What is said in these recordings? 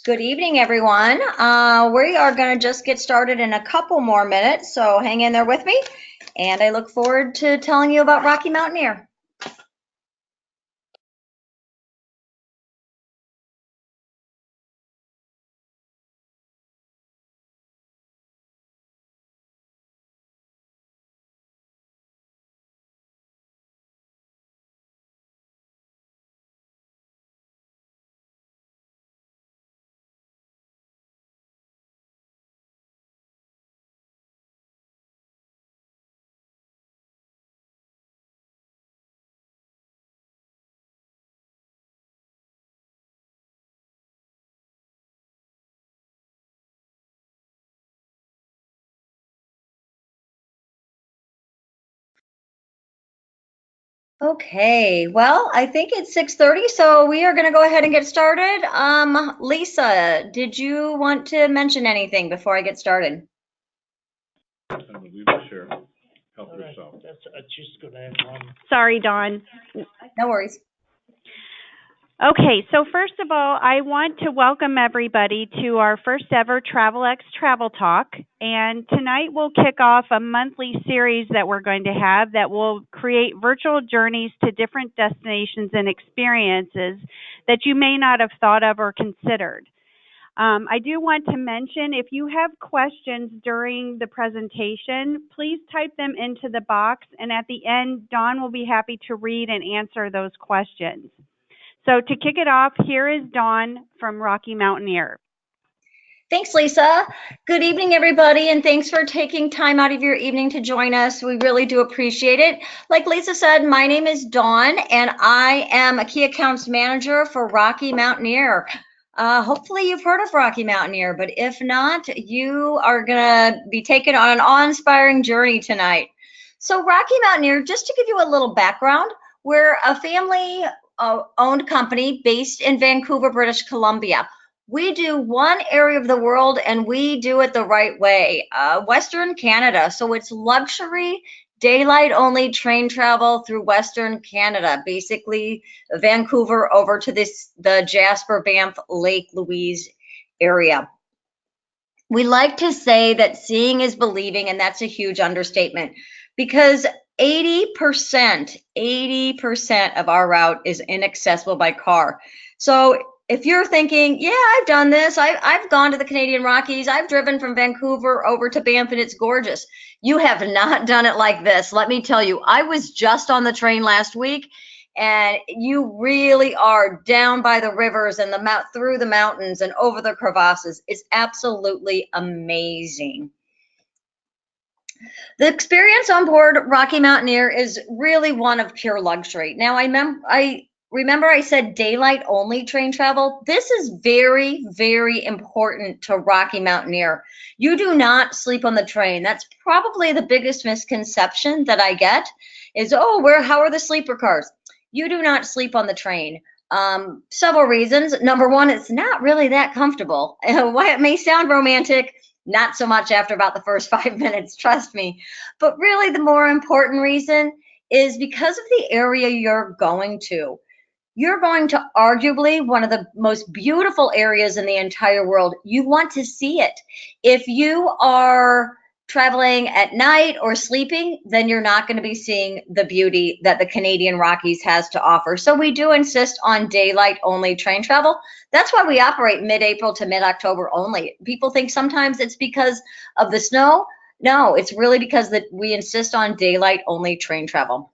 Good evening, everyone. We are going to just get started in a couple more minutes, so hang in there with me. And I look forward to telling you about Rocky Mountaineer. Okay, well, I think it's 6:30, so we are going to go ahead and get started. Lisa, did you want to mention anything before I get started? And the leadership help yourself. Just gonna have one. Sorry, Dawn. No worries. Okay, so first of all, I want to welcome everybody to our first ever Travelex Travel Talk. And tonight we'll kick off a monthly series that we're going to have that will create virtual journeys to different destinations and experiences that you may not have thought of or considered. I do want to mention, if you have questions during the presentation, please type them into the box, and at the end, Dawn will be happy to read and answer those questions. So to kick it off, here is Dawn from Rocky Mountaineer. Thanks, Lisa. Good evening, everybody, and thanks for taking time out of your evening to join us. We really do appreciate it. Like Lisa said, my name is Dawn, and I am a Key Accounts Manager for Rocky Mountaineer. Hopefully you've heard of Rocky Mountaineer, but if not, you are going to be taken on an awe-inspiring journey tonight. So Rocky Mountaineer, just to give you a little background, we're a family-owned company based in Vancouver, British Columbia. We do one area of the world and we do it the right way, Western Canada. So it's luxury, daylight only train travel through Western Canada, basically Vancouver over to the Jasper, Banff, Lake Louise area. We like to say that seeing is believing, and that's a huge understatement because 80% of our route is inaccessible by car. So if you're thinking, yeah, I've done this, I've gone to the Canadian Rockies, I've driven from Vancouver over to Banff and it's gorgeous. You have not done it like this. Let me tell you, I was just on the train last week and you really are down by the rivers and through the mountains and over the crevasses. It's absolutely amazing. The experience on board Rocky Mountaineer is really one of pure luxury. Now, I remember I said daylight only train travel. This is very, very important to Rocky Mountaineer. You do not sleep on the train. That's probably the biggest misconception that I get is, oh, how are the sleeper cars? You do not sleep on the train. Several reasons. Number one, it's not really that comfortable. While it may sound romantic, not so much after about the first 5 minutes, trust me. But really the more important reason is because of the area you're going to. You're going to arguably one of the most beautiful areas in the entire world. You want to see it. If you are traveling at night or sleeping, then you're not going to be seeing the beauty that the Canadian Rockies has to offer. So we do insist on daylight only train travel. That's why we operate mid-April to mid-October only. People think sometimes it's because of the snow. No, it's really because that we insist on daylight only train travel.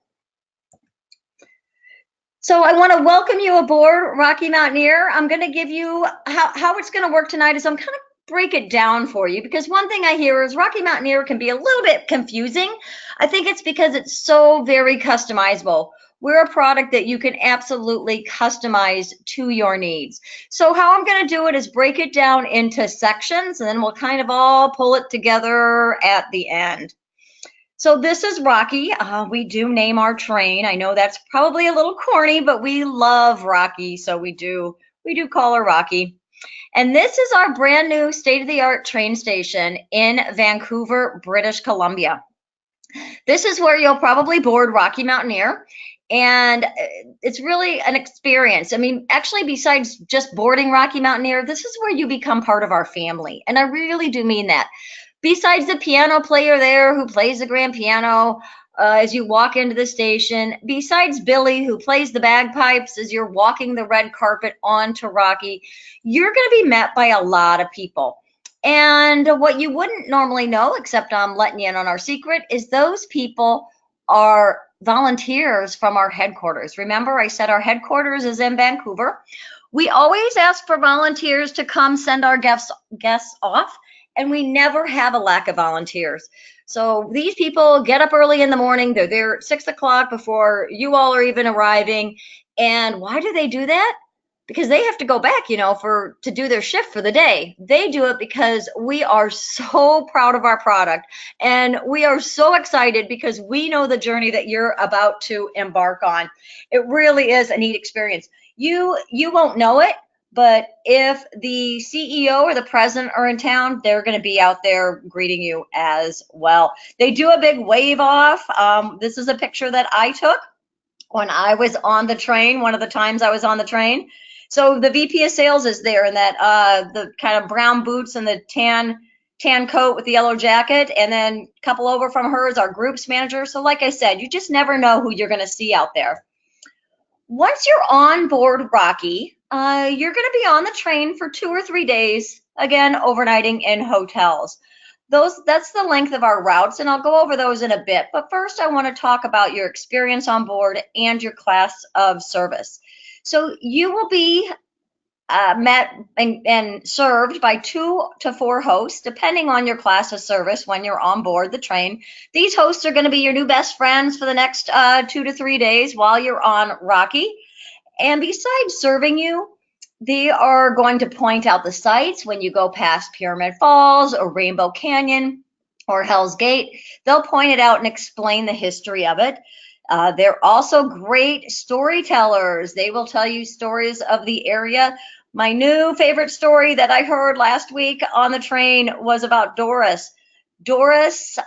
So I want to welcome you aboard Rocky Mountaineer. I'm going to give you how it's going to work tonight is I'm kind of break it down for you because one thing I hear is Rocky Mountaineer can be a little bit confusing. I think it's because it's so very customizable. We're a product that you can absolutely customize to your needs. So how I'm going to do it is break it down into sections and then we'll kind of all pull it together at the end. So this is Rocky. We do name our train. I know that's probably a little corny, but we love Rocky, so we do call her Rocky. And this is our brand new state-of-the-art train station in Vancouver, British Columbia. This is where you'll probably board Rocky Mountaineer. And it's really an experience. I mean, actually, besides just boarding Rocky Mountaineer, this is where you become part of our family. And I really do mean that. Besides the piano player there who plays the grand piano as you walk into the station, besides Billy who plays the bagpipes as you're walking the red carpet onto Rocky, you're going to be met by a lot of people. And what you wouldn't normally know, except I'm letting you in on our secret, is those people are volunteers from our headquarters. Remember, I said our headquarters is in Vancouver. We always ask for volunteers to come send our guests off, and we never have a lack of volunteers. So these people get up early in the morning. They're there at 6 o'clock before you all are even arriving. And why do they do that? Because they have to go back, to do their shift for the day. They do it because we are so proud of our product, and we are so excited because we know the journey that you're about to embark on. It really is a neat experience. You won't know it, but if the CEO or the president are in town, they're going to be out there greeting you as well. They do a big wave off. This is a picture that I took when I was on the train, one of the times I was on the train. So the VP of sales is there in that the kind of brown boots and the tan coat with the yellow jacket, and then a couple over from her is our groups manager. So like I said, you just never know who you're going to see out there. Once you're on board Rocky, you're going to be on the train for 2 or 3 days, again, overnighting in hotels. That's the length of our routes, and I'll go over those in a bit. But first, I want to talk about your experience on board and your class of service. So you will be met and served by 2 to 4 hosts, depending on your class of service when you're on board the train. These hosts are going to be your new best friends for the next 2 to 3 days while you're on Rocky. And besides serving you, they are going to point out the sights when you go past Pyramid Falls or Rainbow Canyon or Hell's Gate. They'll point it out and explain the history of it. They're also great storytellers. They will tell you stories of the area. My new favorite story that I heard last week on the train was about Doris. Doris,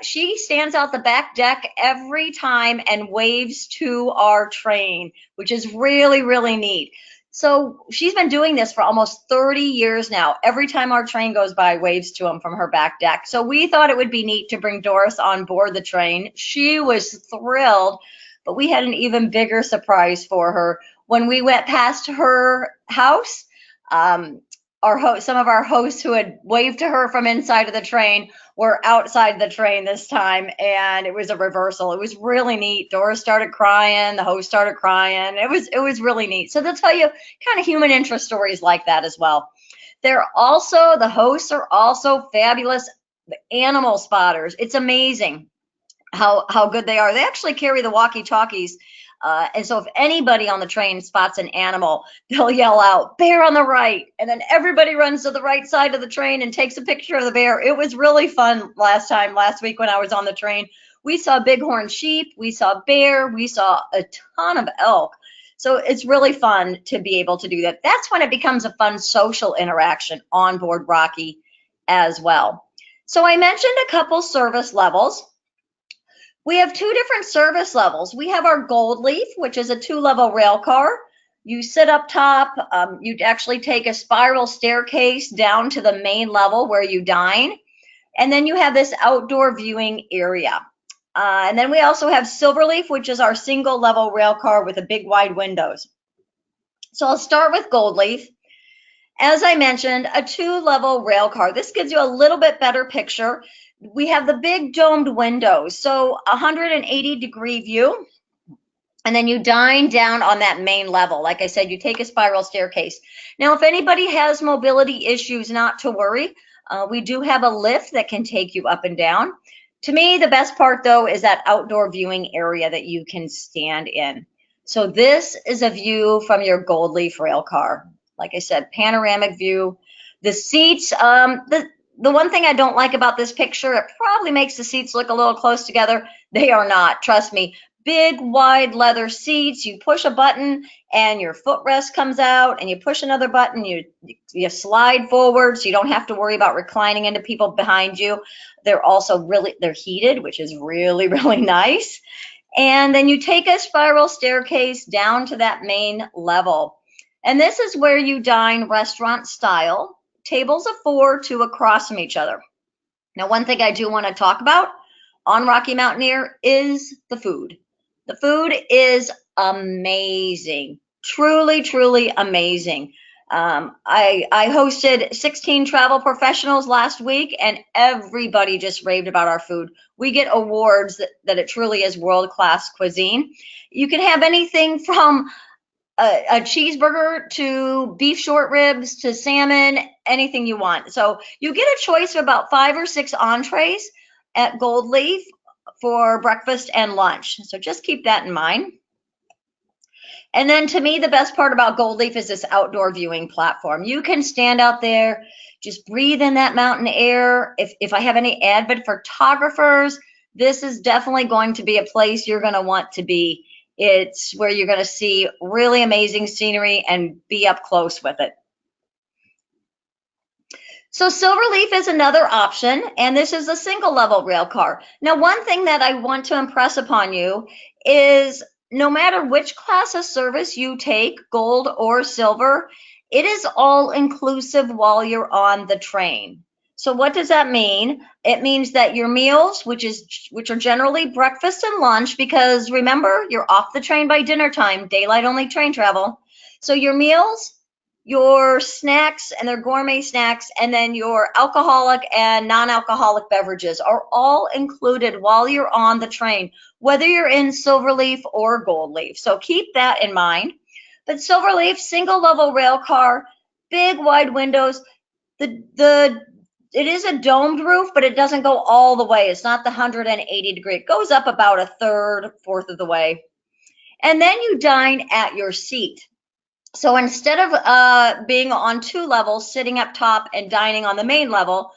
she stands out the back deck every time and waves to our train, which is really, really neat. So she's been doing this for almost 30 years now. Every time our train goes by, waves to them from her back deck. So we thought it would be neat to bring Doris on board the train. She was thrilled, but we had an even bigger surprise for her. When we went past her house, some of our hosts who had waved to her from inside of the train were outside the train this time, and it was a reversal. It was really neat. Doris started crying, the host started crying. It was really neat. So they'll tell you kind of human interest stories like that as well. The hosts are also fabulous animal spotters. It's amazing how good they are. They actually carry the walkie-talkies. And so if anybody on the train spots an animal, they'll yell out, "Bear on the right." And then everybody runs to the right side of the train and takes a picture of the bear. It was really fun last week when I was on the train. We saw bighorn sheep, we saw bear, we saw a ton of elk. So it's really fun to be able to do that. That's when it becomes a fun social interaction on board Rocky as well. So I mentioned a couple service levels. We have 2 different service levels. We have our GoldLeaf, which is a 2-level rail car. You sit up top. You'd actually take a spiral staircase down to the main level where you dine. And then you have this outdoor viewing area. And then we also have SilverLeaf, which is our single-level rail car with a big wide windows. So I'll start with GoldLeaf. As I mentioned, a 2-level rail car. This gives you a little bit better picture. We have the big domed windows, so 180-degree view, and then you dine down on that main level. Like I said, you take a spiral staircase. Now, if anybody has mobility issues, not to worry. We do have a lift that can take you up and down. To me, the best part, though, is that outdoor viewing area that you can stand in. So this is a view from your GoldLeaf rail car. Like I said, panoramic view. The seats, the one thing I don't like about this picture, it probably makes the seats look a little close together. They are not, trust me. Big, wide leather seats. You push a button and your footrest comes out, and you push another button, you slide forward, so you don't have to worry about reclining into people behind you. They're also they're heated, which is really, really nice. And then you take a spiral staircase down to that main level. And this is where you dine restaurant style, tables of 4, 2 across from each other. Now, one thing I do want to talk about on Rocky Mountaineer is the food. The food is amazing, truly, truly amazing. I hosted 16 travel professionals last week, and everybody just raved about our food. We get awards that it truly is world-class cuisine. You can have anything from a cheeseburger to beef short ribs to salmon, anything you want. So you get a choice of about 5 or 6 entrees at GoldLeaf for breakfast and lunch. So just keep that in mind. And then to me, the best part about GoldLeaf is this outdoor viewing platform. You can stand out there, just breathe in that mountain air. If I have any avid photographers, this is definitely going to be a place you're going to want to be. It's where you're going to see really amazing scenery and be up close with it. So SilverLeaf is another option, and this is a single level rail car. Now, one thing that I want to impress upon you is no matter which class of service you take, gold or silver, it is all inclusive while you're on the train. So what does that mean? It means that your meals, which are generally breakfast and lunch, because remember, you're off the train by dinner time, daylight only train travel. So your meals, your snacks, and their gourmet snacks, and then your alcoholic and non-alcoholic beverages are all included while you're on the train, whether you're in SilverLeaf or GoldLeaf. So keep that in mind. But SilverLeaf, single level rail car, big wide windows. It is a domed roof, but it doesn't go all the way. It's not the 180 degree. It goes up about a third, fourth of the way. And then you dine at your seat. So instead of being on 2 levels, sitting up top and dining on the main level,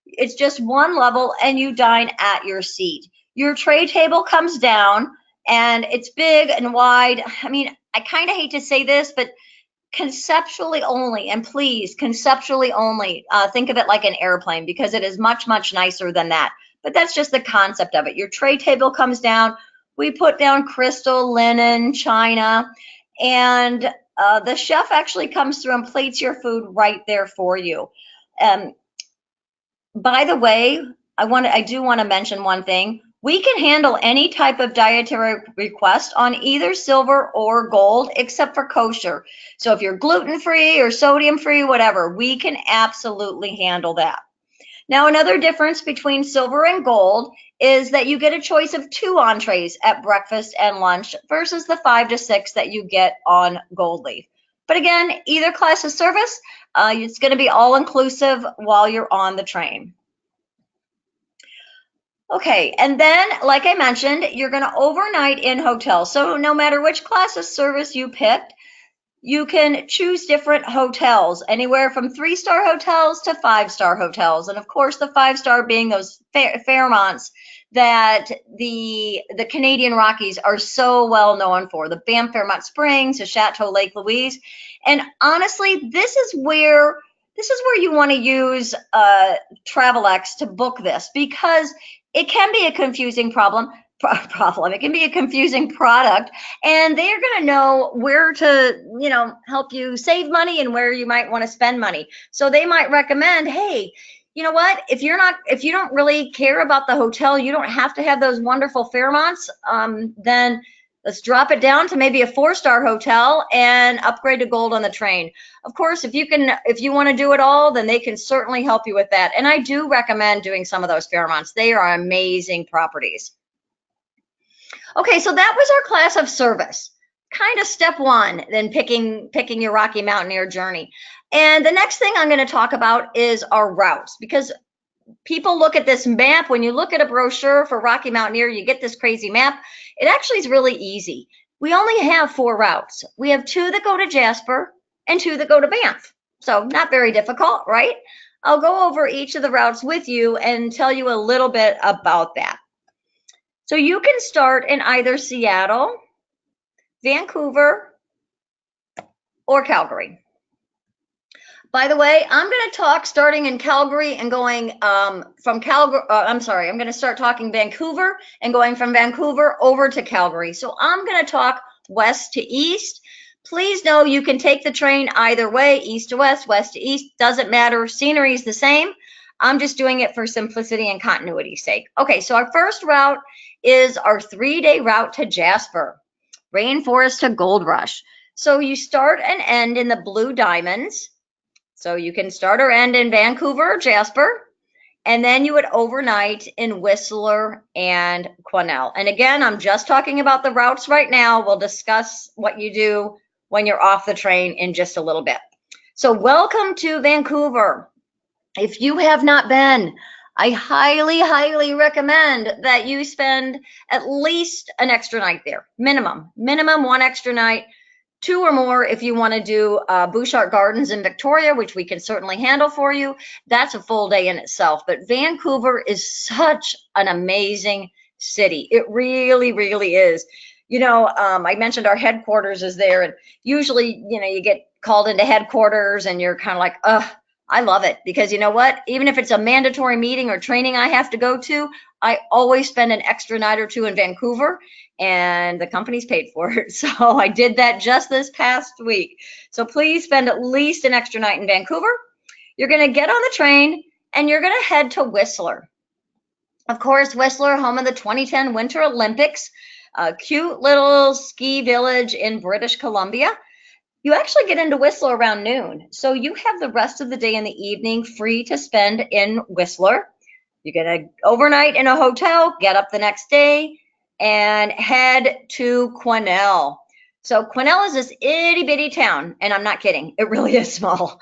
it's just 1 level and you dine at your seat. Your tray table comes down and it's big and wide. I mean, I kind of hate to say this, but conceptually only, and please, conceptually only, think of it like an airplane, because it is much, much nicer than that. But that's just the concept of it. Your tray table comes down. We put down crystal, linen, china, and the chef actually comes through and plates your food right there for you. By the way, I do want to mention one thing. We can handle any type of dietary request on either silver or gold, except for kosher. So if you're gluten-free or sodium-free, whatever, we can absolutely handle that. Now, another difference between silver and gold is that you get a choice of 2 entrees at breakfast and lunch versus the 5 to 6 that you get on GoldLeaf. But again, either class of service, it's going to be all-inclusive while you're on the train. Okay, and then, like I mentioned, you're going to overnight in hotels. So no matter which class of service you picked, you can choose different hotels, anywhere from 3-star hotels to 5-star hotels. And of course, the 5-star being those Fairmonts that the Canadian Rockies are so well known for, the Banff Fairmont Springs, the Chateau Lake Louise. And honestly, this is where you want to use Travelex to book this, because it can be a confusing problem. It can be a confusing product, and they're going to know where to, help you save money and where you might want to spend money. So they might recommend, hey, you know what? If you don't really care about the hotel, you don't have to have those wonderful Fairmonts. Then let's drop it down to maybe a 4-star hotel and upgrade to gold on the train. Of course, if you want to do it all, then they can certainly help you with that. And I do recommend doing some of those Fairmonts. They are amazing properties. Okay, so that was our class of service, kind of step 1 in picking your Rocky Mountaineer journey. And the next thing I'm going to talk about is our routes, because people look at this map. When you look at a brochure for Rocky Mountaineer, you get this crazy map. It actually is really easy. We only have 4 routes. We have 2 that go to Jasper and 2 that go to Banff. So not very difficult, right? I'll go over each of the routes with you and tell you a little bit about that. So you can start in either Seattle, Vancouver, or Calgary. By the way, I'm going to talk starting in Calgary and going from Calgary. I'm sorry, I'm going to start talking Vancouver and going from Vancouver over to Calgary. So I'm going to talk west to east. Please know you can take the train either way, east to west to east. Doesn't matter. Scenery is the same. I'm just doing it for simplicity and continuity's sake. Okay, so our first route is our 3-day route to Jasper, Rainforest to Gold Rush. So you start and end in the Blue Diamonds. So you can start or end in Vancouver or Jasper, and then you would overnight in Whistler and Quesnel. And again, I'm just talking about the routes right now. We'll discuss what you do when you're off the train in just a little bit. So welcome to Vancouver. If you have not been, I highly, highly recommend that you spend at least an extra night there, minimum one extra night. 2 or more if you want to do Bouchard Gardens in Victoria, which we can certainly handle for you. That's a full day in itself. But Vancouver is such an amazing city. It really, really is. You know, I mentioned our headquarters is there, and usually, you know, you get called into headquarters and you're kind of like, ugh, I love it, because you know what? Even if it's a mandatory meeting or training I have to go to, I always spend an extra night or two in Vancouver, and the company's paid for it. So I did that just this past week. So please spend at least an extra night in Vancouver. You're going to get on the train and you're going to head to Whistler. Of course, Whistler, home of the 2010 Winter Olympics, a cute little ski village in British Columbia. You actually get into Whistler around noon. So you have the rest of the day and the evening free to spend in Whistler. You're going to overnight in a hotel, get up the next day, and head to Quesnel. So Quesnel is this itty bitty town, and I'm not kidding. It really is small.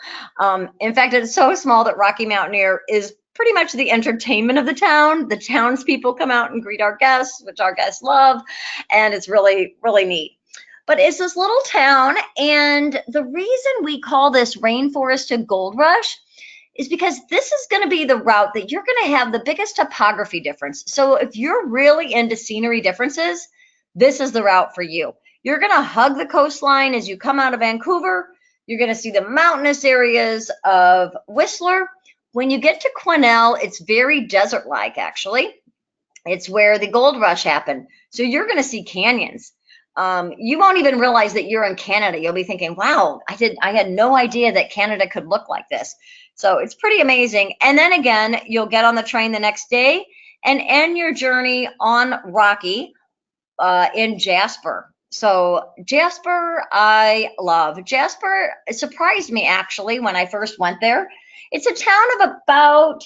In fact, it's so small that Rocky Mountaineer is pretty much the entertainment of the town. The townspeople come out and greet our guests, which our guests love, and it's really, really neat. But it's this little town, and the reason we call this Rainforest to Gold Rush is because this is going to be the route that you're going to have the biggest topography difference. So if you're really into scenery differences, this is the route for you. You're going to hug the coastline as you come out of Vancouver. You're going to see the mountainous areas of Whistler. When you get to Quesnel, it's very desert-like, actually. It's where the gold rush happened. So you're going to see canyons. You won't even realize that you're in Canada. You'll be thinking, wow, I had no idea that Canada could look like this. So it's pretty amazing. And then again, you'll get on the train the next day and end your journey on Rocky in Jasper. So Jasper, I love. Jasper surprised me actually when I first went there. It's a town of about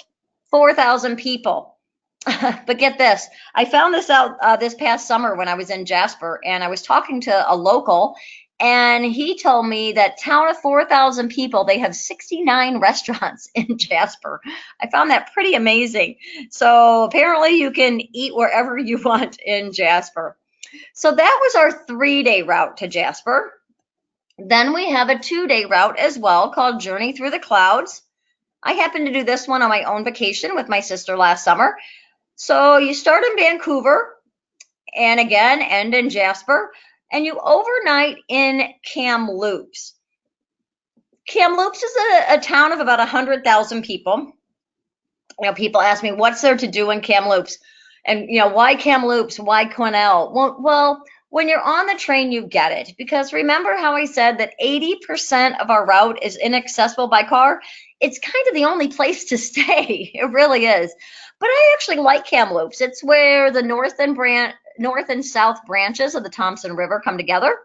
4,000 people. But get this, I found this out this past summer when I was in Jasper, and I was talking to a local, and he told me that town of 4,000 people, they have 69 restaurants in Jasper. I found that pretty amazing. So apparently you can eat wherever you want in Jasper. So that was our 3-day route to Jasper. Then we have a 2-day route as well called Journey Through the Clouds. I happened to do this one on my own vacation with my sister last summer. So you start in Vancouver and again end in Jasper, and you overnight in Kamloops. Kamloops is a town of about 100,000 people. You know, people ask me, what's there to do in Kamloops? And, you know, why Kamloops? Why Quesnel? Well, when you're on the train, you get it. Because remember how I said that 80% of our route is inaccessible by car? It's kind of the only place to stay. It really is. But I actually like Kamloops. It's where the north and south branches of the Thompson River come together.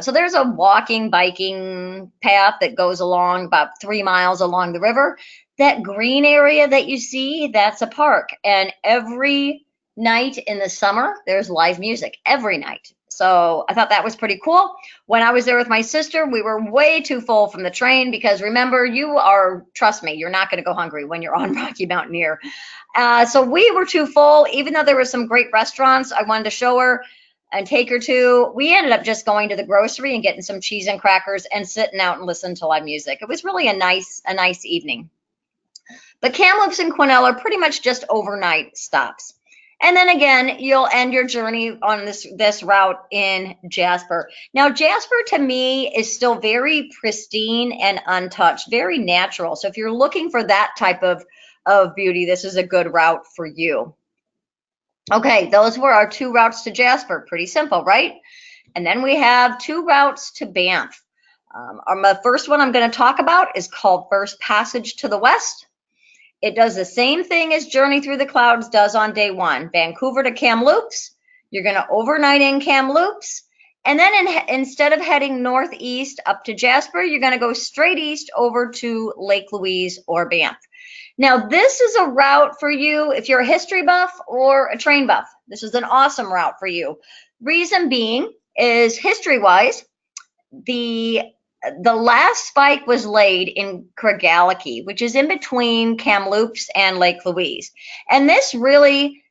So there's a walking, biking path that goes along about 3 miles along the river. That green area that you see, that's a park. And every night in the summer, there's live music every night. So I thought that was pretty cool. When I was there with my sister, we were way too full from the train because remember, trust me, you're not going to go hungry when you're on Rocky Mountaineer. So we were too full, even though there were some great restaurants I wanted to show her and take her to. We ended up just going to the grocery and getting some cheese and crackers and sitting out and listening to live music. It was really a nice evening. But Kamloops and Quesnel are pretty much just overnight stops. And then again, you'll end your journey on this route in Jasper. Now, Jasper to me is still very pristine and untouched, very natural. So if you're looking for that type of beauty, this is a good route for you. Okay, those were our 2 routes to Jasper. Pretty simple, right? And then we have 2 routes to Banff. The first one I'm going to talk about is called First Passage to the West. It does the same thing as Journey Through the Clouds does on day 1. Vancouver to Kamloops. You're going to overnight in Kamloops. And then instead of heading northeast up to Jasper, you're going to go straight east over to Lake Louise or Banff. Now, this is a route for you if you're a history buff or a train buff. This is an awesome route for you. Reason being is history-wise, the last spike was laid in Craigellachie, which is in between Kamloops and Lake Louise. And this really,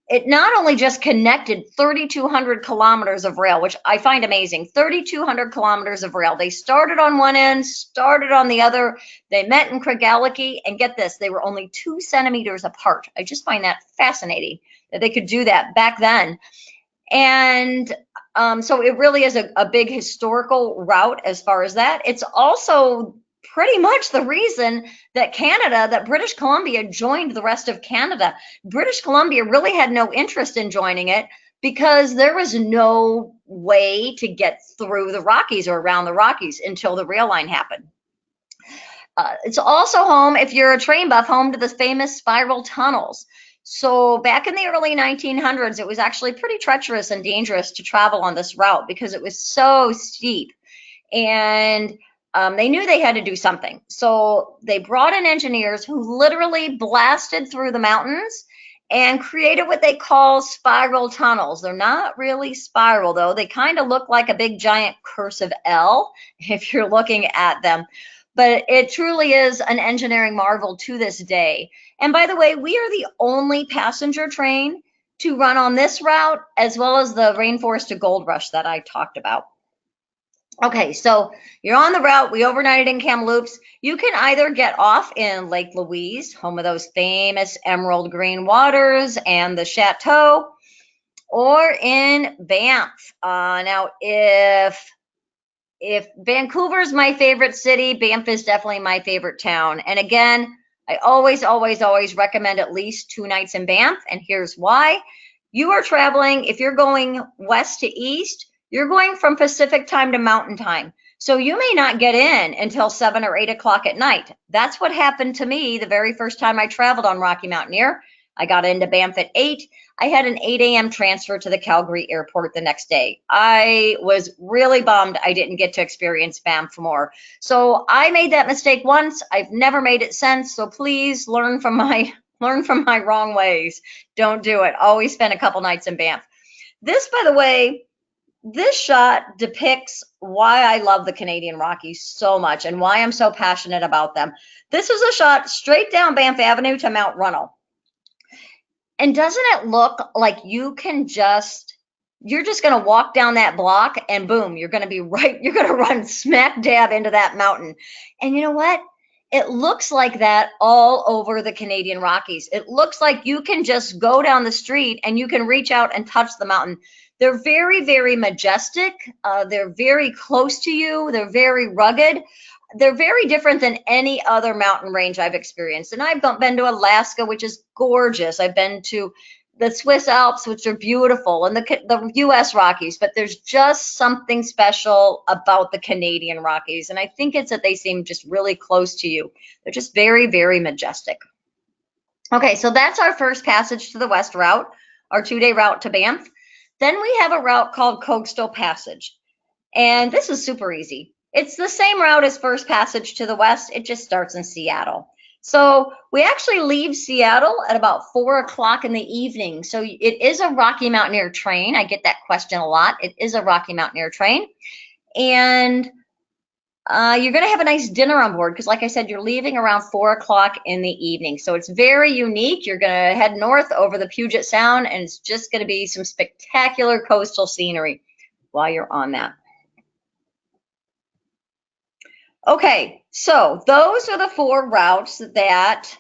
it not only just connected 3,200 kilometers of rail, which I find amazing, 3,200 kilometers of rail. They started on one end, started on the other. They met in Craigellachie, and get this, they were only 2 centimeters apart. I just find that fascinating that they could do that back then. And so it really is a big historical route as far as that. It's also pretty much the reason that British Columbia joined the rest of Canada. British Columbia really had no interest in joining it because there was no way to get through the Rockies or around the Rockies until the rail line happened. It's also home, if you're a train buff, home to the famous spiral tunnels. So back in the early 1900s, it was actually pretty treacherous and dangerous to travel on this route because it was so steep. And they knew they had to do something. So they brought in engineers who literally blasted through the mountains and created what they call spiral tunnels. They're not really spiral, though. They kind of look like a big giant cursive L if you're looking at them. But it truly is an engineering marvel to this day. And by the way, we are the only passenger train to run on this route, as well as the Rainforest to Gold Rush that I talked about. Okay, so you're on the route. We overnighted in Kamloops. You can either get off in Lake Louise, home of those famous emerald green waters and the chateau, or in Banff. Now, if Vancouver's my favorite city, Banff is definitely my favorite town. And again, I always recommend at least 2 nights in Banff. And here's why. You are traveling, if you're going west to east, you're going from Pacific time to Mountain time. So you may not get in until 7 or 8 o'clock at night. That's what happened to me the very first time I traveled on Rocky Mountaineer. I got into Banff at 8. I had an 8 a.m. transfer to the Calgary airport the next day. I was really bummed I didn't get to experience Banff more. So I made that mistake once. I've never made it since. So please learn from my wrong ways. Don't do it. Always spend a couple nights in Banff. This, by the way, this shot depicts why I love the Canadian Rockies so much and why I'm so passionate about them. This is a shot straight down Banff Avenue to Mount Runnell. And doesn't it look like you're just going to walk down that block and boom, you're going to run smack dab into that mountain. And you know what? It looks like that all over the Canadian Rockies. It looks like you can just go down the street and you can reach out and touch the mountain. They're very, very majestic. They're very close to you. They're very rugged. They're very different than any other mountain range I've experienced. And I've been to Alaska, which is gorgeous. I've been to the Swiss Alps, which are beautiful, and the U.S. Rockies. But there's just something special about the Canadian Rockies. And I think it's that they seem just really close to you. They're just very, very majestic. Okay, so that's our first passage to the west route, our 2-day route to Banff. Then we have a route called Coastal Passage. And this is super easy. It's the same route as First Passage to the West. It just starts in Seattle. So we actually leave Seattle at about 4 o'clock in the evening. So it is a Rocky Mountaineer train. I get that question a lot. It is a Rocky Mountaineer train. And you're going to have a nice dinner on board because, like I said, you're leaving around 4 o'clock in the evening. So it's very unique. You're going to head north over the Puget Sound, and it's just going to be some spectacular coastal scenery while you're on that. Okay, so those are the 4 routes that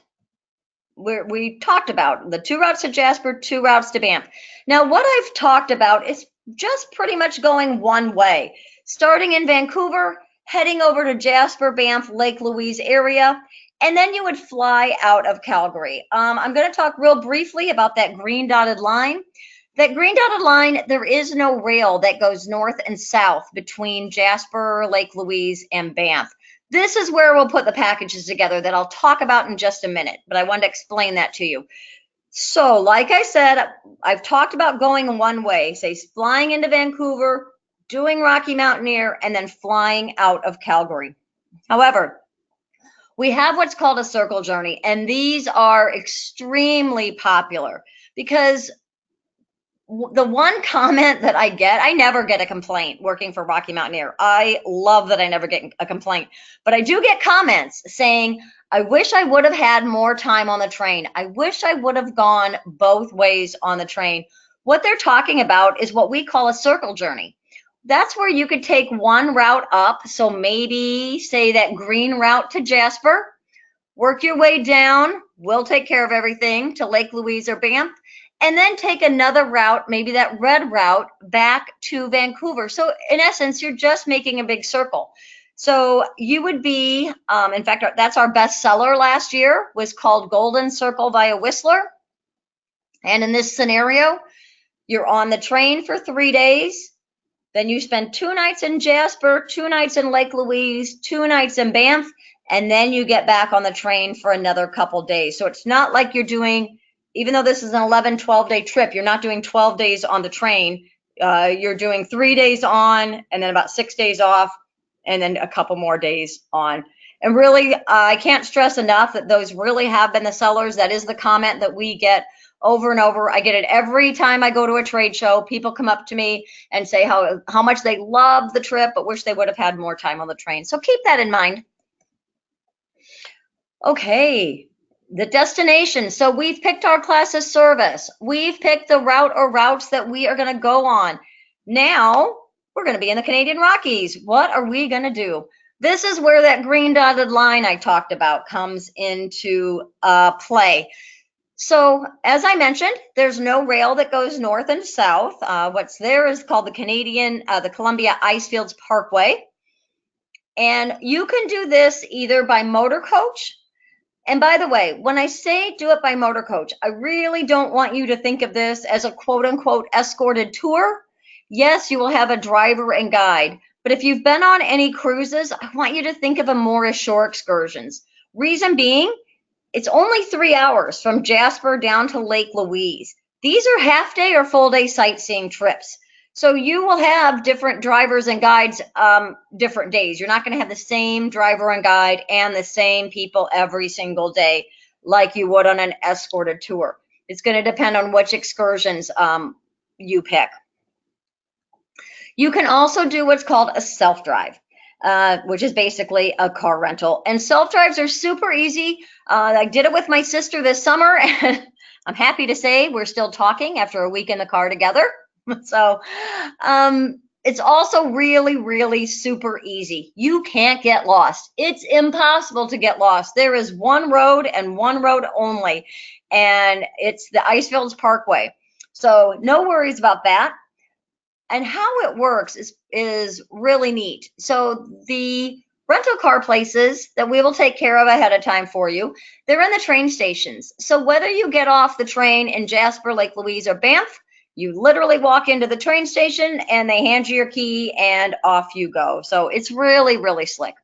we talked about the 2 routes to Jasper, 2 routes to Banff. Now, what I've talked about is just pretty much going one way, starting in Vancouver, heading over to Jasper, Banff, Lake Louise area, and then you would fly out of Calgary. I'm going to talk real briefly about that green dotted line. That green dotted line, there is no rail that goes north and south between Jasper, Lake Louise, and Banff. This is where we'll put the packages together that I'll talk about in just a minute, but I wanted to explain that to you. So, like I said, I've talked about going one way, say flying into Vancouver, doing Rocky Mountaineer, and then flying out of Calgary. However, we have what's called a circle journey, and these are extremely popular because the one comment that I get, I never get a complaint working for Rocky Mountaineer. I love that I never get a complaint, but I do get comments saying, I wish I would have had more time on the train. I wish I would have gone both ways on the train. What they're talking about is what we call a circle journey. That's where you could take one route up. So maybe say that green route to Jasper, work your way down. We'll take care of everything to Lake Louise or Banff, and then take another route, maybe that red route, back to Vancouver. So in essence, you're just making a big circle. So you would be, in fact, that's our best seller last year, was called Golden Circle via Whistler. And in this scenario, you're on the train for 3 days. Then you spend 2 nights in Jasper, 2 nights in Lake Louise, 2 nights in Banff, and then you get back on the train for another couple days. So it's not like you're doing, even though this is an 11, 12-day trip, you're not doing 12 days on the train. You're doing 3 days on and then about 6 days off and then a couple more days on. And really, I can't stress enough that those really have been the sellers. That is the comment that we get over and over. I get it every time I go to a trade show. People come up to me and say how much they love the trip, but wish they would have had more time on the train. So keep that in mind. Okay, the destination. So we've picked our class of service. We've picked the route or routes that we are going to go on. Now we're going to be in the Canadian Rockies. What are we going to do? This is where that green dotted line I talked about comes into play. So as I mentioned, there's no rail that goes north and south. What's there is called the Columbia Icefields Parkway. And you can do this either by motor coach. And by the way, when I say do it by motor coach, I really don't want you to think of this as a quote unquote escorted tour. Yes, you will have a driver and guide, but if you've been on any cruises, I want you to think of them more as shore excursions. Reason being, it's only 3 hours from Jasper down to Lake Louise. These are half day or full day sightseeing trips. So you will have different drivers and guides different days. You're not going to have the same driver and guide and the same people every single day like you would on an escorted tour. It's going to depend on which excursions you pick. You can also do what's called a self-drive, which is basically a car rental. And self-drives are super easy. I did it with my sister this summer, and I'm happy to say we're still talking after a week in the car together. So it's also really, really super easy. You can't get lost. It's impossible to get lost. There is one road and one road only, and it's the Icefields Parkway. So no worries about that. And how it works is really neat. So the rental car places that we will take care of ahead of time for you, they're in the train stations. So whether you get off the train in Jasper, Lake Louise, or Banff, you literally walk into the train station and they hand you your key and off you go. So it's really, really slick.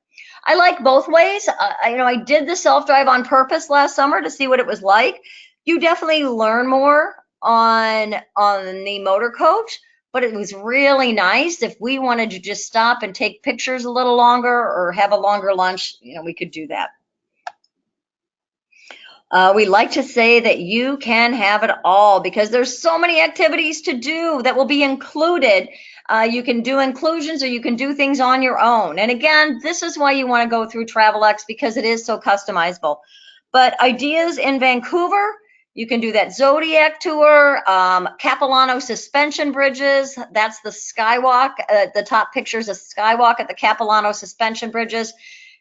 I like both ways. I did the self-drive on purpose last summer to see what it was like. You definitely learn more on the motor coach, but it was really nice. If we wanted to just stop and take pictures a little longer or have a longer lunch, we could do that. We like to say that you can have it all because there's so many activities to do that will be included. You can do inclusions or you can do things on your own. And again, this is why you want to go through Travelex because it is so customizable. But ideas in Vancouver, you can do that Zodiac tour, Capilano suspension bridges. That's the skywalk. The top picture is a skywalk at the Capilano suspension bridges.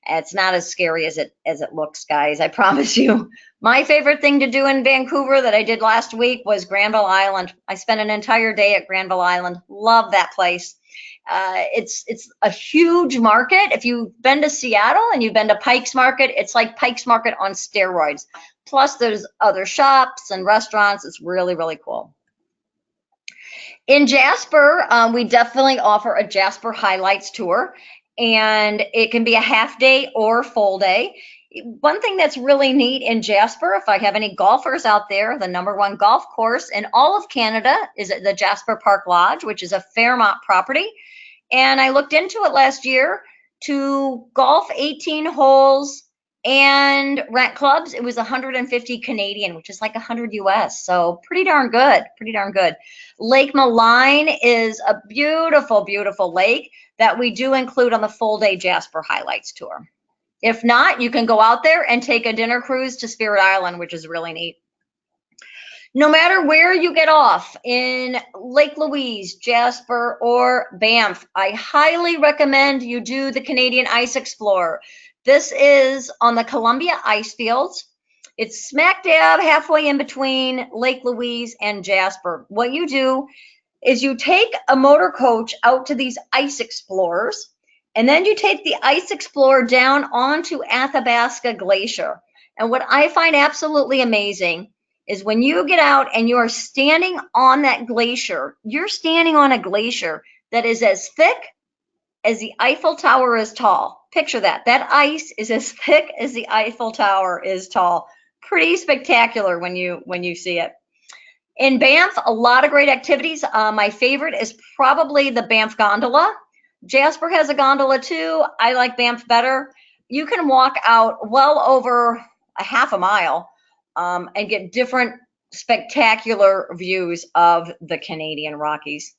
It's not as scary as it looks, guys. I promise you. My favorite thing to do in Vancouver that I did last week was Granville Island. I spent an entire day at Granville Island. Love that place. It's a huge market. If you've been to Seattle and you've been to Pike's Market, it's like Pike's Market on steroids. Plus, there's other shops and restaurants. It's really, really cool. In Jasper, we definitely offer a Jasper Highlights tour, and it can be a half day or full day. One thing that's really neat in Jasper, if I have any golfers out there, the #1 golf course in all of Canada is at the Jasper Park Lodge, which is a Fairmont property. And I looked into it last year to golf 18 holes and rent clubs. It was 150 Canadian, which is like 100 US. So pretty darn good, pretty darn good. Lake Malign is a beautiful, beautiful lake that we do include on the full day Jasper Highlights tour. If not, you can go out there and take a dinner cruise to Spirit Island, which is really neat. No matter where you get off in Lake Louise, Jasper, or Banff, I highly recommend you do the Canadian Ice Explorer. This is on the Columbia ice fields. It's smack dab halfway in between Lake Louise and Jasper. What you do is you take a motor coach out to these ice explorers, and then you take the Ice Explorer down onto Athabasca Glacier. And what I find absolutely amazing is when you get out and you are standing on that glacier, you're standing on a glacier that is as thick as the Eiffel Tower is tall. Picture that. That ice is as thick as the Eiffel Tower is tall. Pretty spectacular when you see it. In Banff, a lot of great activities. My favorite is probably the Banff Gondola. Jasper has a gondola too. I like Banff better. You can walk out well over a half a mile and get different spectacular views of the Canadian Rockies.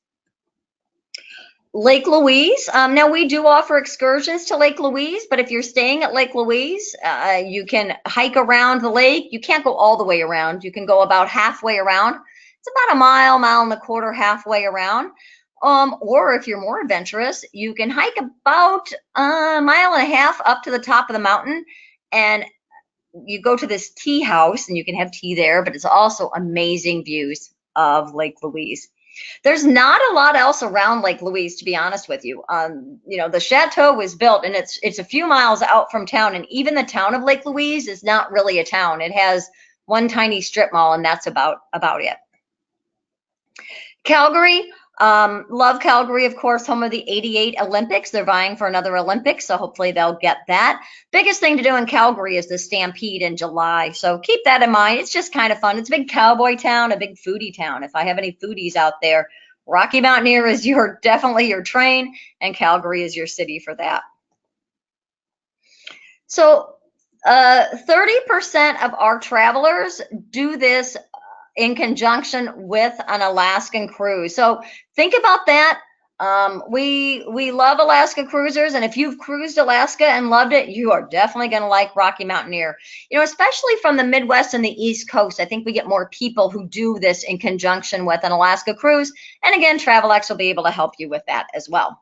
Lake Louise. Now we do offer excursions to Lake Louise, but if you're staying at Lake Louise, you can hike around the lake. You can't go all the way around. You can go about halfway around. It's about a mile, mile and a quarter halfway around. Or if you're more adventurous, you can hike about a mile and a half up to the top of the mountain, and you go to this tea house and you can have tea there, but it's also amazing views of Lake Louise. There's not a lot else around Lake Louise, to be honest with you. You know, the chateau was built and it's a few miles out from town, and even the town of Lake Louise is not really a town. It has one tiny strip mall, and that's about it. Calgary. Love Calgary, of course, home of the '88 Olympics. They're vying for another Olympics, so hopefully they'll get that. Biggest thing to do in Calgary is the Stampede in July, so keep that in mind. It's just kind of fun. It's a big cowboy town, a big foodie town. If I have any foodies out there, Rocky Mountaineer is definitely your train, and Calgary is your city for that. So 30% of our travelers do this in conjunction with an Alaskan cruise. So think about that. We love Alaska cruisers, and if you've cruised Alaska and loved it, you are definitely going to like Rocky Mountaineer. You know, especially from the Midwest and the East Coast, I think we get more people who do this in conjunction with an Alaska cruise. And again, Travelex will be able to help you with that as well.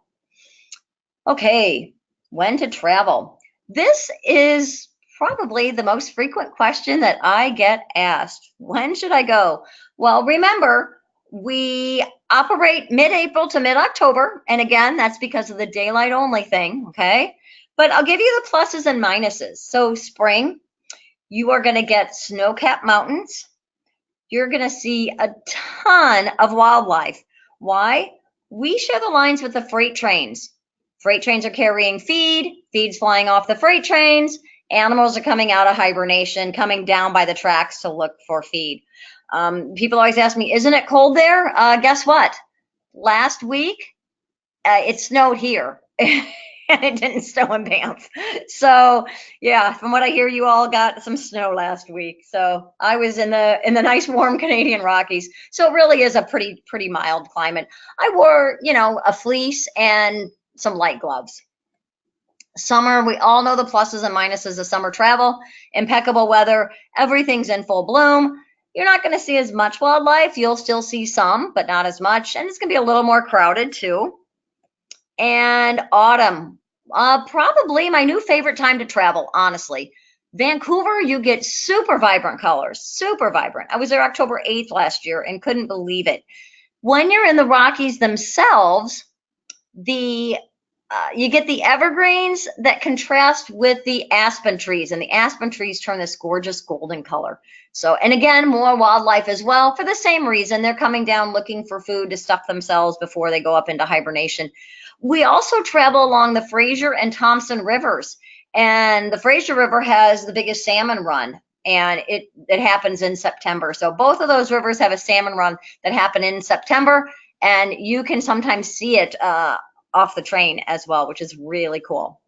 Okay, when to travel? This is probably the most frequent question that I get asked. When should I go? Well, remember, we operate mid-April to mid-October. And again, that's because of the daylight only thing, okay? But I'll give you the pluses and minuses. So spring, you are going to get snow-capped mountains. You're going to see a ton of wildlife. Why? We share the lines with the freight trains. Freight trains are carrying feed's flying off the freight trains. Animals are coming out of hibernation, coming down by the tracks to look for feed. People always ask me, isn't it cold there? Guess what? Last week, it snowed here. And it didn't snow in Banff. So yeah, from what I hear, you all got some snow last week. So I was in the nice warm Canadian Rockies. So it really is a pretty mild climate. I wore, you know, a fleece and some light gloves. Summer, we all know the pluses and minuses of summer travel. Impeccable weather, everything's in full bloom. You're not going to see as much wildlife. You'll still see some, but not as much. And it's going to be a little more crowded too. And autumn, Probably my new favorite time to travel, honestly. Vancouver, you get super vibrant colors, super vibrant. I was there October 8th last year and couldn't believe it. When you're in the Rockies themselves, the you get the evergreens that contrast with the aspen trees, and the aspen trees turn this gorgeous golden color. So, and again, more wildlife as well for the same reason. They're coming down looking for food to stuff themselves before they go up into hibernation. We also travel along the Fraser and Thompson rivers, and the Fraser River has the biggest salmon run, and it happens in September. So both of those rivers have a salmon run that happen in September, and you can sometimes see it off the train as well, which is really cool.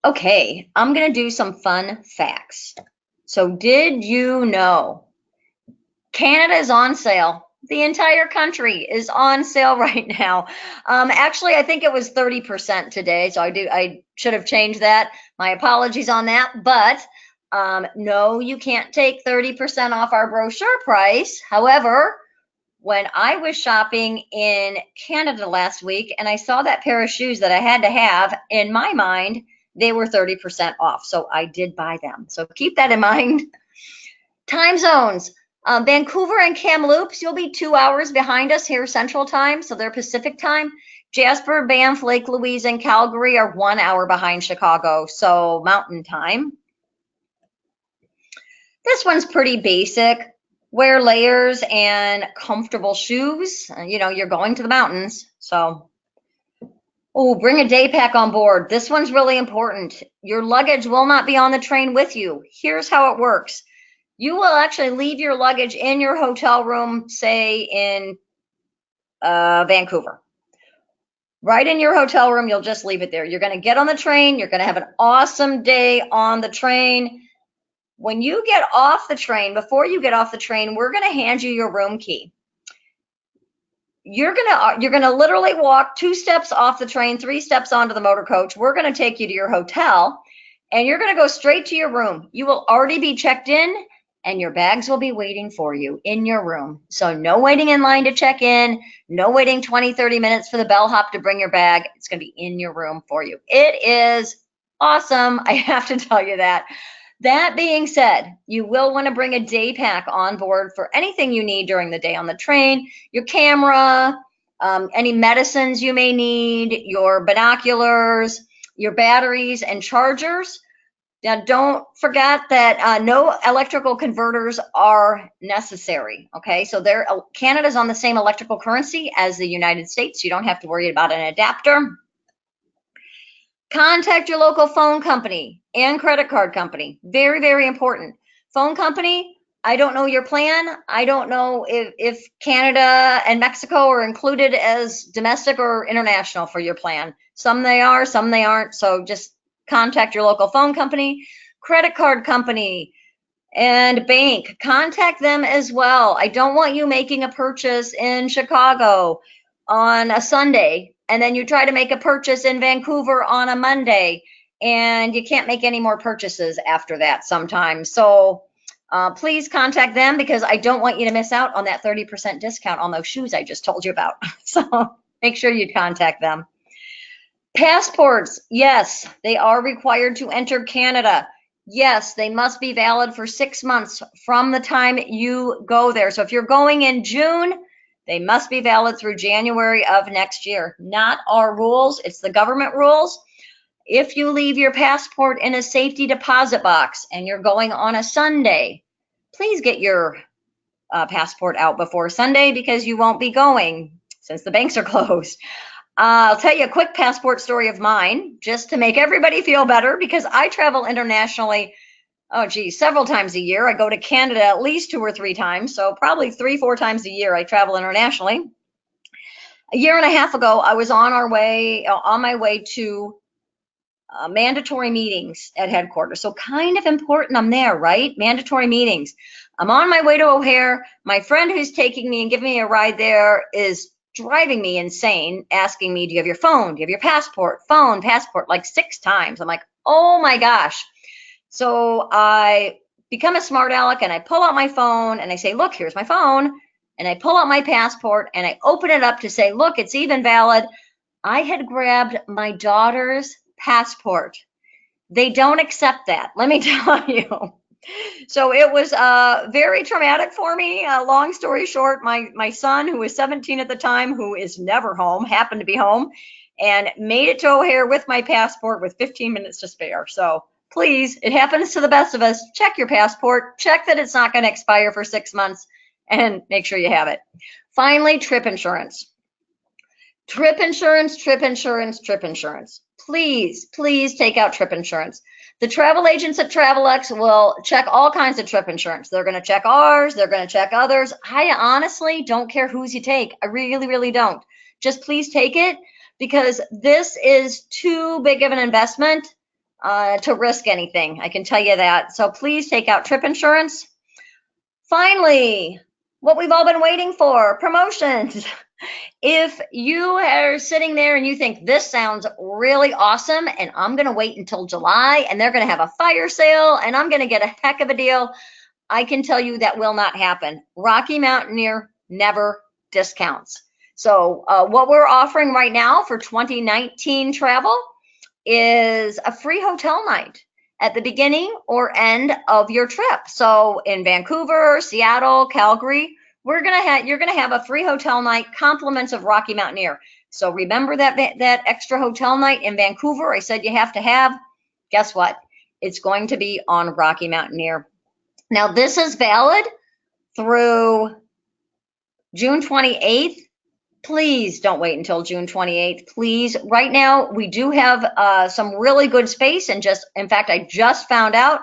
Okay, I'm gonna do some fun facts. So did you know Canada is on sale? The entire country is on sale right now. Actually, I think it was 30% today, so I should have changed that. My apologies on that, but no, you can't take 30% off our brochure price. However, when I was shopping in Canada last week and I saw that pair of shoes that I had to have, in my mind, they were 30% off. So I did buy them. So keep that in mind. Time zones. Vancouver and Kamloops, you'll be 2 hours behind us here Central Time, so they're Pacific Time. Jasper, Banff, Lake Louise, and Calgary are 1 hour behind Chicago, so Mountain Time. This one's pretty basic. Wear layers and comfortable shoes. You know, you're going to the mountains, so. Oh, bring a day pack on board. This one's really important. Your luggage will not be on the train with you. Here's how it works. You will actually leave your luggage in your hotel room, say in Vancouver. Right in your hotel room, you'll just leave it there. You're going to get on the train. You're going to have an awesome day on the train. When you get off the train, before you get off the train, we're going to hand you your room key. You're gonna literally walk 2 steps off the train, 3 steps onto the motor coach. We're going to take you to your hotel, and you're going to go straight to your room. You will already be checked in, and your bags will be waiting for you in your room. So no waiting in line to check in, no waiting 20, 30 minutes for the bellhop to bring your bag. It's going to be in your room for you. It is awesome. I have to tell you that. That being said, you will want to bring a day pack on board for anything you need during the day on the train, your camera, any medicines you may need, your binoculars, your batteries and chargers. Now, don't forget that no electrical converters are necessary, okay? So Canada's on the same electrical currency as the United States. You don't have to worry about an adapter. Contact your local phone company and credit card company. Very, very important. Phone company, I don't know your plan. I don't know if Canada and Mexico are included as domestic or international for your plan. Some they are, some they aren't. So just contact your local phone company, credit card company, and bank. Contact them as well. I don't want you making a purchase in Chicago on a Sunday, and then you try to make a purchase in Vancouver on a Monday, and you can't make any more purchases after that sometimes. So please contact them, because I don't want you to miss out on that 30% discount on those shoes I just told you about. So make sure you contact them. Passports, yes, they are required to enter Canada. Yes, they must be valid for 6 months from the time you go there. So if you're going in June, they must be valid through January of next year. Not our rules, it's the government rules. If you leave your passport in a safety deposit box and you're going on a Sunday, please get your passport out before Sunday, because you won't be going since the banks are closed. I'll tell you a quick passport story of mine, just to make everybody feel better, because I travel internationally, several times a year. I go to Canada at least 2 or 3 times, so probably 3, 4 times a year I travel internationally. A year and a half ago, I was on my way to mandatory meetings at headquarters. So kind of important, I'm there, right? Mandatory meetings. I'm on my way to O'Hare. My friend who's taking me and giving me a ride there is driving me insane, asking me, do you have your phone? Do you have your passport? Phone, passport, like 6 times. I'm like, oh my gosh. So I become a smart aleck, and I pull out my phone and I say, look, here's my phone. And I pull out my passport and I open it up to say, look, it's even valid. I had grabbed my daughter's passport. They don't accept that, let me tell you. So it was very traumatic for me. Long story short, my son, who was 17 at the time, who is never home, happened to be home and made it to O'Hare with my passport with 15 minutes to spare. So please, it happens to the best of us. Check your passport, check that it's not going to expire for 6 months, and make sure you have it. Finally, trip insurance. Trip insurance, trip insurance, trip insurance. Please, please take out trip insurance. The travel agents at Travelex will check all kinds of trip insurance. They're going to check ours. They're going to check others. I honestly don't care whose you take. I really, really don't. Just please take it, because this is too big of an investment to risk anything. I can tell you that. So please take out trip insurance. Finally, what we've all been waiting for, promotions. If you are sitting there and you think this sounds really awesome and I'm going to wait until July and they're going to have a fire sale and I'm going to get a heck of a deal, I can tell you that will not happen. Rocky Mountaineer never discounts. So what we're offering right now for 2019 travel is a free hotel night at the beginning or end of your trip. So in Vancouver, Seattle, Calgary, you're gonna have a free hotel night, compliments of Rocky Mountaineer. So remember that extra hotel night in Vancouver I said you have to have? Guess what? It's going to be on Rocky Mountaineer. Now this is valid through June 28th. Please don't wait until June 28th. Please. Right now, we do have some really good space. And in fact, I just found out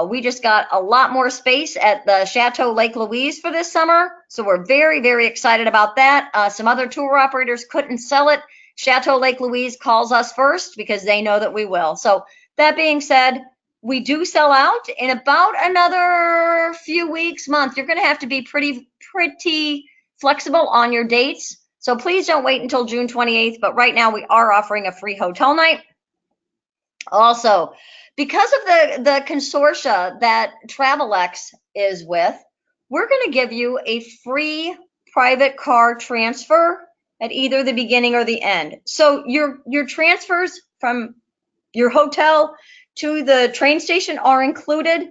we just got a lot more space at the Chateau Lake Louise for this summer. So we're very, very excited about that. Some other tour operators couldn't sell it. Chateau Lake Louise calls us first because they know that we will. So that being said, we do sell out in about another few weeks, month. You're going to have to be pretty flexible on your dates. So please don't wait until June 28th. But right now we are offering a free hotel night. Also, because of the consortia that Travelex is with, we're going to give you a free private car transfer at either the beginning or the end. So your transfers from your hotel to the train station are included.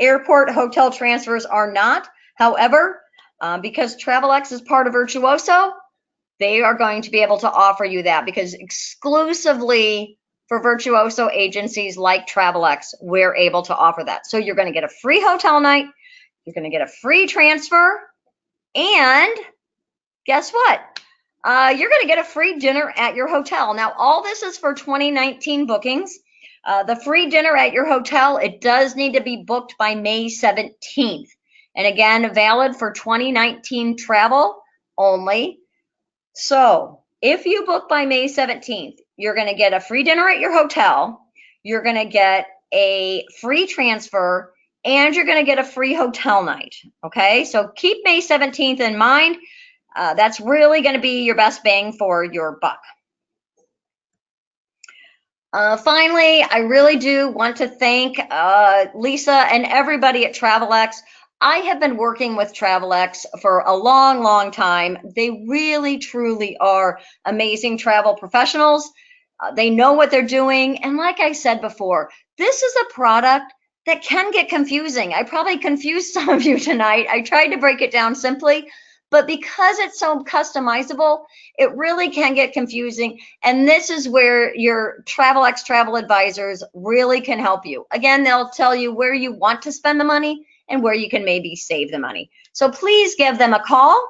Airport hotel transfers are not. However, because Travelex is part of Virtuoso, they are going to be able to offer you that, because exclusively for Virtuoso agencies like Travelex, we're able to offer that. So you're going to get a free hotel night, you're going to get a free transfer, and guess what? You're going to get a free dinner at your hotel. Now, all this is for 2019 bookings. The free dinner at your hotel, it does need to be booked by May 17th. And again, valid for 2019 travel only. So if you book by May 17th, you're going to get a free dinner at your hotel, you're going to get a free transfer, and you're going to get a free hotel night. Okay, so keep May 17th in mind. That's really going to be your best bang for your buck. Finally, I really do want to thank Lisa and everybody at Travelex. I have been working with Travelex for a long, long time. They really, truly are amazing travel professionals. They know what they're doing. And like I said before, this is a product that can get confusing. I probably confused some of you tonight. I tried to break it down simply, but because it's so customizable, it really can get confusing. And this is where your Travelex travel advisors really can help you. Again, they'll tell you where you want to spend the money and where you can maybe save the money. So please give them a call.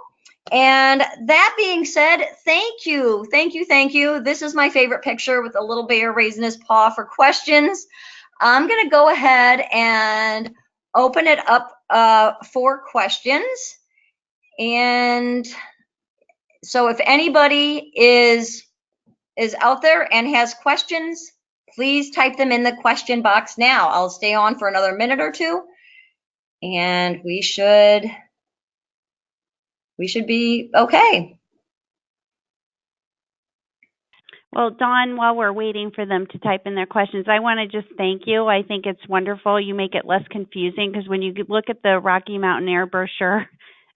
And that being said, thank you, thank you, thank you. This is my favorite picture with a little bear raising his paw for questions. I'm going to go ahead and open it up for questions. And so if anybody is out there and has questions, please type them in the question box now. I'll stay on for another minute or two, and we should be okay. Well, Dawn, while we're waiting for them to type in their questions, I want to just thank you. I think it's wonderful. You make it less confusing, because when you look at the Rocky Mountaineer brochure,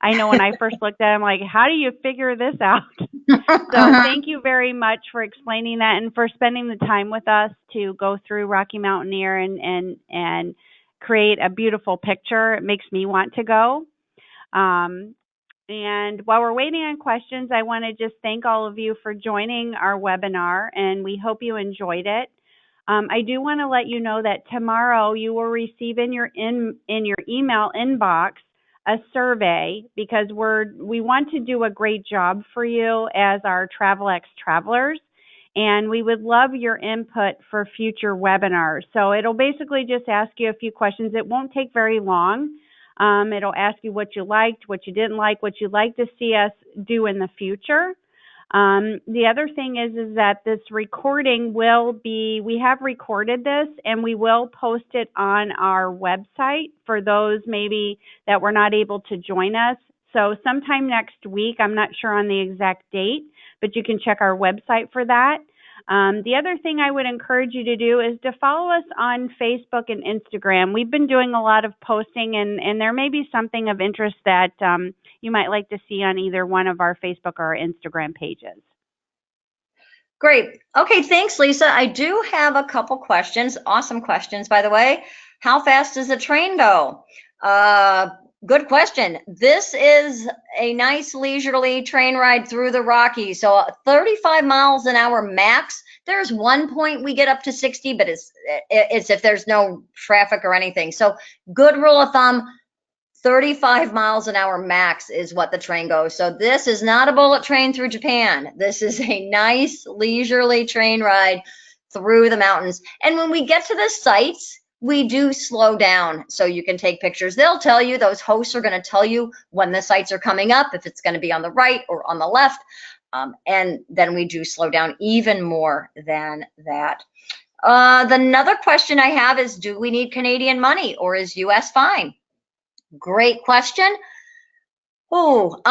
I know when I first looked at it, I'm like, how do you figure this out? So thank you very much for explaining that and for spending the time with us to go through Rocky Mountaineer and create a beautiful picture. It makes me want to go. And while we're waiting on questions, I want to just thank all of you for joining our webinar, and we hope you enjoyed it. I do want to let you know that tomorrow you will receive in your email inbox a survey, because we want to do a great job for you as our Travelex travelers, and we would love your input for future webinars. So it'll basically just ask you a few questions. It won't take very long. It'll ask you what you liked, what you didn't like, what you'd like to see us do in the future. The other thing is that this recording we have recorded this and we will post it on our website for those maybe that were not able to join us. So sometime next week, I'm not sure on the exact date, but you can check our website for that. The other thing I would encourage you to do is to follow us on Facebook and Instagram. We've been doing a lot of posting, and there may be something of interest that you might like to see on either one of our Facebook or our Instagram pages. Great. Okay, thanks, Lisa. I do have a couple questions. Awesome questions, by the way. How fast does the train go? Good question. This is a nice leisurely train ride through the Rockies. So 35 miles an hour max. There's one point we get up to 60, but it's if there's no traffic or anything. So good rule of thumb, 35 miles an hour max is what the train goes. So this is not a bullet train through Japan. This is a nice leisurely train ride through the mountains. And when we get to the sites, we do slow down so you can take pictures. They'll tell you, those hosts are going to tell you when the sites are coming up, if it's going to be on the right or on the left. And then we do slow down even more than that. Another question I have is, do we need Canadian money or is US fine? Great question. Oh,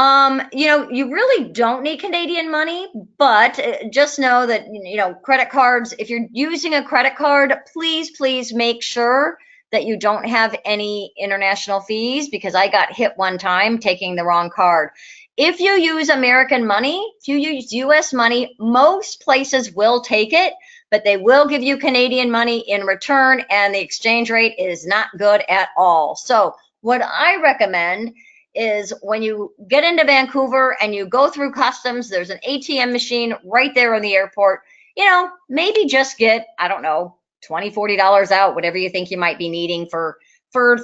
you really don't need Canadian money, but just know that, credit cards, if you're using a credit card, please make sure that you don't have any international fees, because I got hit one time taking the wrong card. If you use American money, if you use US money, most places will take it, but they will give you Canadian money in return, and the exchange rate is not good at all. So what I recommend is when you get into Vancouver and you go through customs, there's an ATM machine right there in the airport. Maybe just get, I don't know, $20, $40 out, whatever you think you might be needing for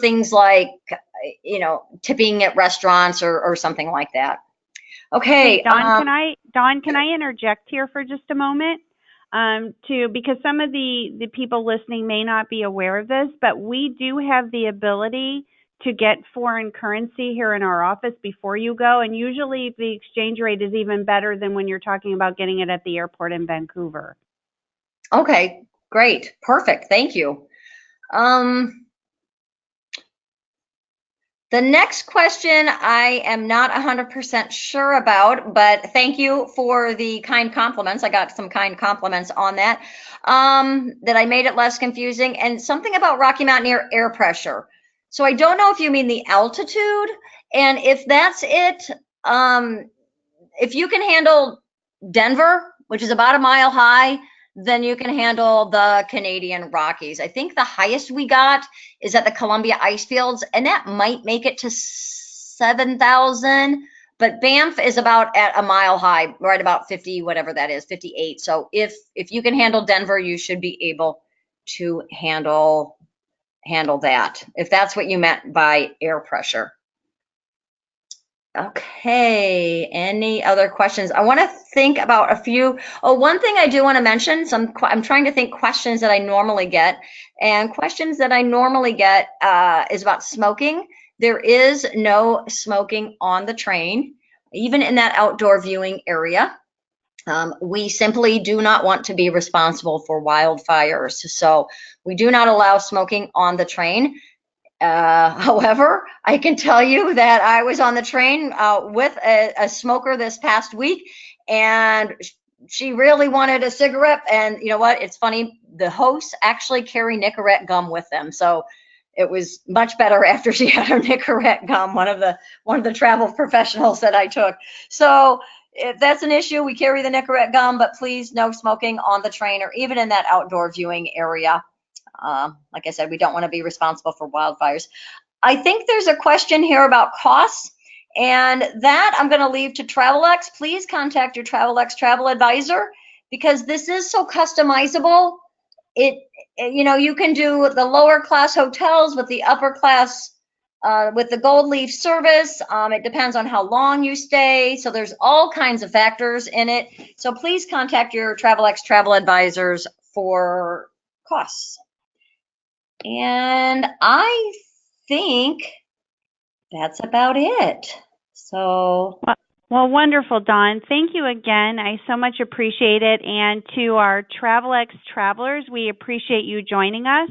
things like, tipping at restaurants or something like that. Okay. Hey, Dawn, can I interject here for just a moment? Because some of the people listening may not be aware of this, but we do have the ability to get foreign currency here in our office before you go, and usually the exchange rate is even better than when you're talking about getting it at the airport in Vancouver. Okay, great, perfect, thank you. The next question I am not 100% sure about, but thank you for the kind compliments. I got some kind compliments on that, that I made it less confusing, and something about Rocky Mountaineer air pressure. So I don't know if you mean the altitude, and if that's it, if you can handle Denver, which is about a mile high, then you can handle the Canadian Rockies. I think the highest we got is at the Columbia ice fields, and that might make it to 7,000, but Banff is about at a mile high, right about 50, whatever that is, 58. So if you can handle Denver, you should be able to handle that, if that's what you meant by air pressure. Okay, any other questions? I want to think about a few. Oh, one thing I do want to mention, I'm trying to think questions that I normally get, and questions that I normally get is about smoking. There is no smoking on the train, even in that outdoor viewing area. We simply do not want to be responsible for wildfires, so we do not allow smoking on the train. However, I can tell you that I was on the train with a smoker this past week, and she really wanted a cigarette. And you know what? It's funny. The hosts actually carry Nicorette gum with them. So it was much better after she had her Nicorette gum, one of the travel professionals that I took. So if that's an issue, we carry the Nicorette gum, but please no smoking on the train or even in that outdoor viewing area. Like I said, we don't want to be responsible for wildfires. I think there's a question here about costs, and that I'm going to leave to Travelex. Please contact your Travelex travel advisor, because this is so customizable. You can do the lower class hotels with the upper class with the GoldLeaf service. It depends on how long you stay. So there's all kinds of factors in it. So please contact your Travelex travel advisors for costs. And I think that's about it. So. Well, wonderful, Dawn. Thank you again. I so much appreciate it. And to our Travelex travelers, we appreciate you joining us.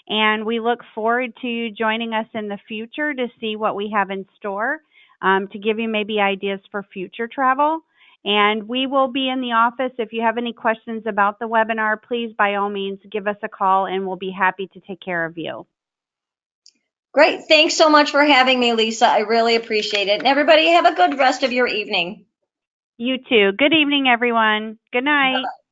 And we look forward to you joining us in the future to see what we have in store, to give you maybe ideas for future travel. And we will be in the office. If you have any questions about the webinar, please, by all means, give us a call and we'll be happy to take care of you. Great. Thanks so much for having me, Lisa. I really appreciate it. And everybody have a good rest of your evening. You too. Good evening, everyone. Good night. Bye-bye.